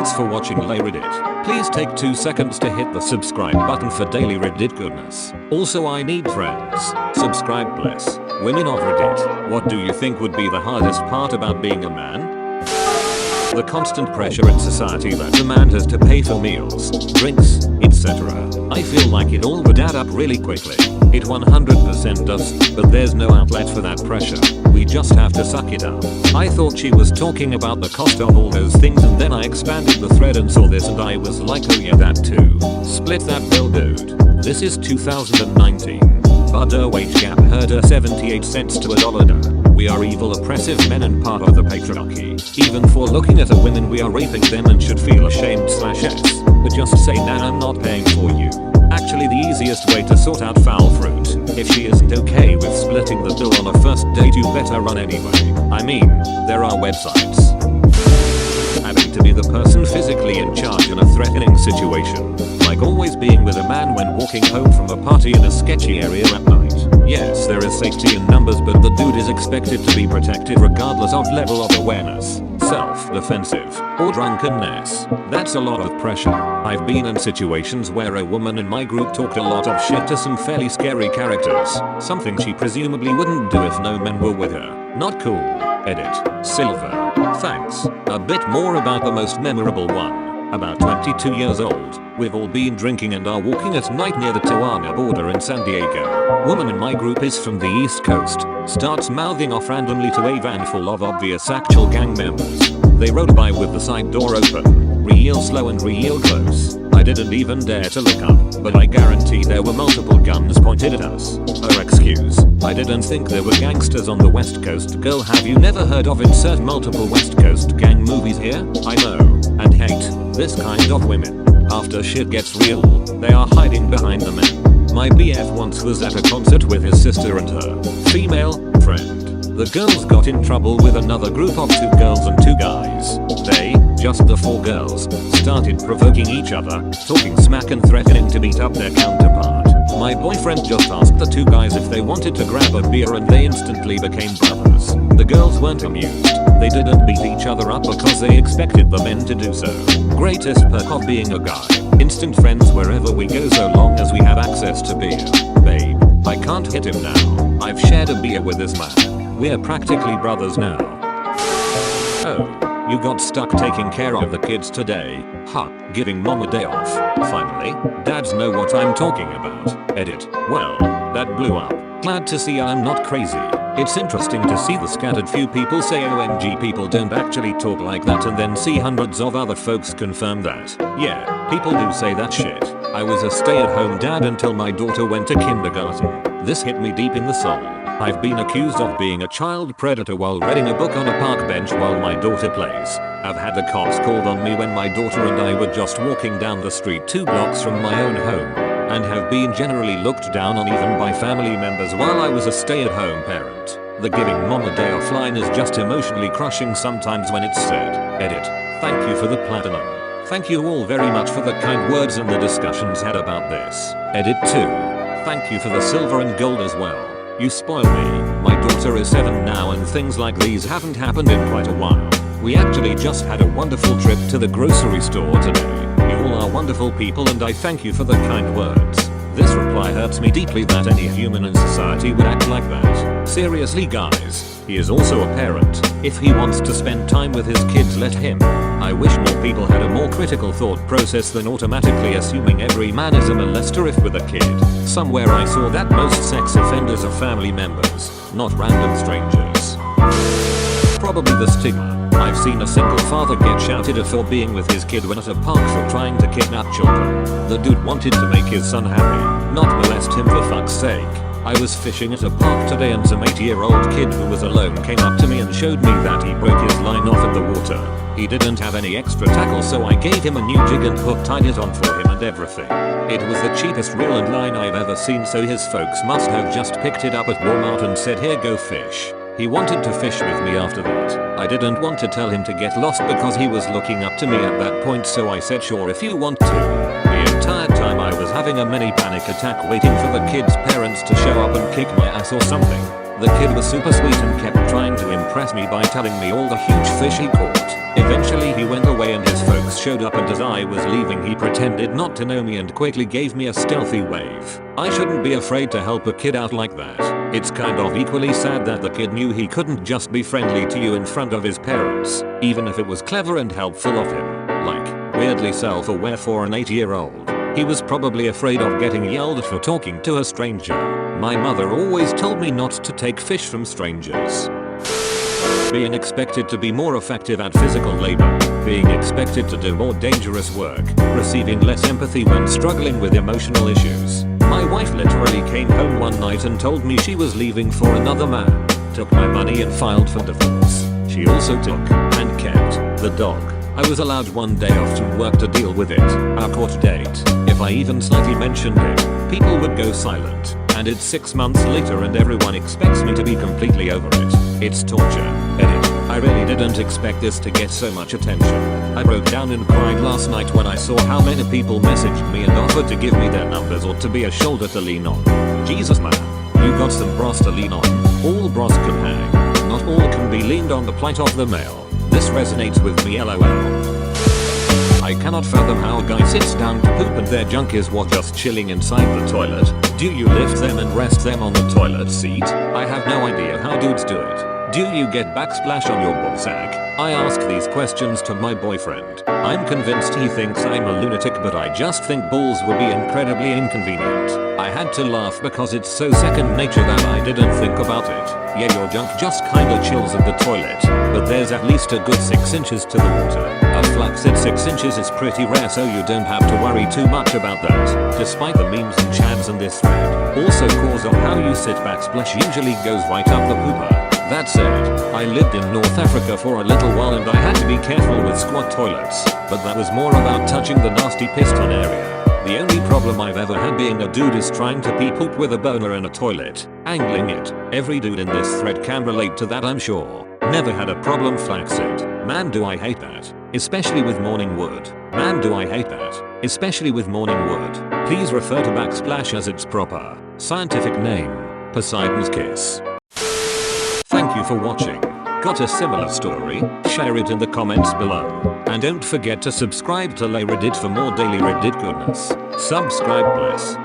Thanks for watching Reddit. Please take 2 seconds to hit the subscribe button for daily Reddit goodness. Also, I need friends. Subscribe, bless. Women of Reddit, what do you think would be the hardest part about being a man? The constant pressure in society that a man has to pay for meals, drinks, etc. I feel like it all would add up really quickly. It 100% does, but there's no outlet for that pressure. We just have to suck it up. I thought she was talking about the cost of all those things, and then I expanded the thread and saw this and I was like, oh yeah, that too. Split that bill, dude. This is 2019. But our wage gap hurt her 78 cents to $1. We are evil, oppressive men and part of the patriarchy. Even for looking at a women, we are raping them and should feel ashamed/s. But just say, nah, I'm not paying for you. Actually, the easiest way to sort out foul fruit. If she isn't okay with splitting the bill on a first date, you better run anyway. I mean, there are websites. Having to be the person physically in charge in a threatening situation. Like always being with a man when walking home from a party in a sketchy area at night. Yes, there is safety in numbers, but the dude is expected to be protected regardless of level of awareness, self-defensive, or drunkenness. That's a lot of pressure. I've been in situations where a woman in my group talked a lot of shit to some fairly scary characters. Something she presumably wouldn't do if no men were with her. Not cool. Edit. Silver. Thanks. A bit more about the most memorable one. About 22 years old, we've all been drinking and are walking at night near the Tijuana border in San Diego. Woman in my group is from the East Coast, starts mouthing off randomly to a van full of obvious actual gang members. They rode by with the side door open, real slow and real close. I didn't even dare to look up, but I guarantee there were multiple guns pointed at us. Excuse. I didn't think there were gangsters on the West Coast. Girl, have you never heard of insert multiple West Coast gang movies here? I know, and hate, this kind of women. After shit gets real, they are hiding behind the men. My BF once was at a concert with his sister and her female friend. The girls got in trouble with another group of 2 girls and 2 guys. They, just the 4 girls, started provoking each other, talking smack and threatening to beat up their counterpart. My boyfriend just asked the 2 guys if they wanted to grab a beer and they instantly became brothers. The girls weren't amused. They didn't beat each other up because they expected the men to do so. Greatest perk of being a guy. Instant friends wherever we go so long as we have access to beer. Babe, I can't hit him now. I've shared a beer with this man. We're practically brothers now. Oh, you got stuck taking care of the kids today. Huh, giving mom a day off. Finally, dads know what I'm talking about. Edit. Well, that blew up. Glad to see I'm not crazy. It's interesting to see the scattered few people say OMG people don't actually talk like that, and then see hundreds of other folks confirm that. Yeah, people do say that shit. I was a stay-at-home dad until my daughter went to kindergarten. This hit me deep in the soul. I've been accused of being a child predator while reading a book on a park bench while my daughter plays. I've had the cops called on me when my daughter and I were just walking down the street 2 blocks from my own home. And have been generally looked down on even by family members while I was a stay-at-home parent. The giving mom a day off line is just emotionally crushing sometimes when it's said. Edit. Thank you for the platinum. Thank you all very much for the kind words and the discussions had about this. Edit 2. Thank you for the silver and gold as well. You spoil me. My daughter is 7 now and things like these haven't happened in quite a while. We actually just had a wonderful trip to the grocery store today. You all are wonderful people and I thank you for the kind words. This reply hurts me deeply that any human in society would act like that. Seriously guys, he is also a parent. If he wants to spend time with his kids, let him. I wish more people had a more critical thought process than automatically assuming every man is a molester if with a kid. Somewhere I saw that most sex offenders are family members, not random strangers. Probably the stigma. I've seen a single father get shouted at for being with his kid when at a park for trying to kidnap children. The dude wanted to make his son happy, not molest him for fuck's sake. I was fishing at a park today and some 8-year-old kid who was alone came up to me and showed me that he broke his line off in the water. He didn't have any extra tackle, so I gave him a new jig and hook tied it on for him and everything. It was the cheapest reel and line I've ever seen, so his folks must have just picked it up at Walmart and said, here, go fish. He wanted to fish with me after that. I didn't want to tell him to get lost because he was looking up to me at that point, so I said sure if you want to. The entire time I was having a mini panic attack waiting for the kids' parents to show up and kick my ass or something. The kid was super sweet and kept trying to impress me by telling me all the huge fish he caught. Eventually he went away and his folks showed up, and as I was leaving he pretended not to know me and quickly gave me a stealthy wave. I shouldn't be afraid to help a kid out like that. It's kind of equally sad that the kid knew he couldn't just be friendly to you in front of his parents, even if it was clever and helpful of him. Like, weirdly self-aware for an 8-year-old. He was probably afraid of getting yelled at for talking to a stranger. My mother always told me not to take fish from strangers. Being expected to be more effective at physical labor, being expected to do more dangerous work, receiving less empathy when struggling with emotional issues. My wife literally came home one night and told me she was leaving for another man, took my money and filed for divorce. She also took, and kept, the dog. I was allowed one day off to work to deal with it. Our court date. If I even slightly mentioned it, people would go silent. And it's 6 months later and everyone expects me to be completely over it. It's torture. Edit. I really didn't expect this to get so much attention. I broke down and cried last night when I saw how many people messaged me and offered to give me their numbers or to be a shoulder to lean on. Jesus man, you got some bros to lean on. All bros can hang. Not all can be leaned on. The plight of the male. This resonates with me, lol. I cannot fathom how a guy sits down to poop and their junk is what, just chilling inside the toilet. Do you lift them and rest them on the toilet seat? I have no idea how dudes do it. Do you get backsplash on your ballsack? I ask these questions to my boyfriend. I'm convinced he thinks I'm a lunatic, but I just think balls would be incredibly inconvenient. I had to laugh because it's so second nature that I didn't think about it. Yeah, your junk just kinda chills in the toilet, but there's at least a good 6 inches to the water. A flaccid 6 inches is pretty rare, so you don't have to worry too much about that, despite the memes and chads in this thread. Also, cause of how you sit, backsplash usually goes right up the pooper. That said, I lived in North Africa for a little while and I had to be careful with squat toilets, but that was more about touching the nasty piston area. The only problem I've ever had being a dude is trying to pee poop with a burner in a toilet, angling it. Every dude in this thread can relate to that, I'm sure. Never had a problem, flaccid. Man, do I hate that. Especially with morning wood. Man, do I hate that. Especially with morning wood. Please refer to backsplash as its proper scientific name. Poseidon's kiss. Thank you for watching. Got a similar story? Share it in the comments below. And don't forget to subscribe to Reddit for more daily Reddit goodness. Subscribe, bless.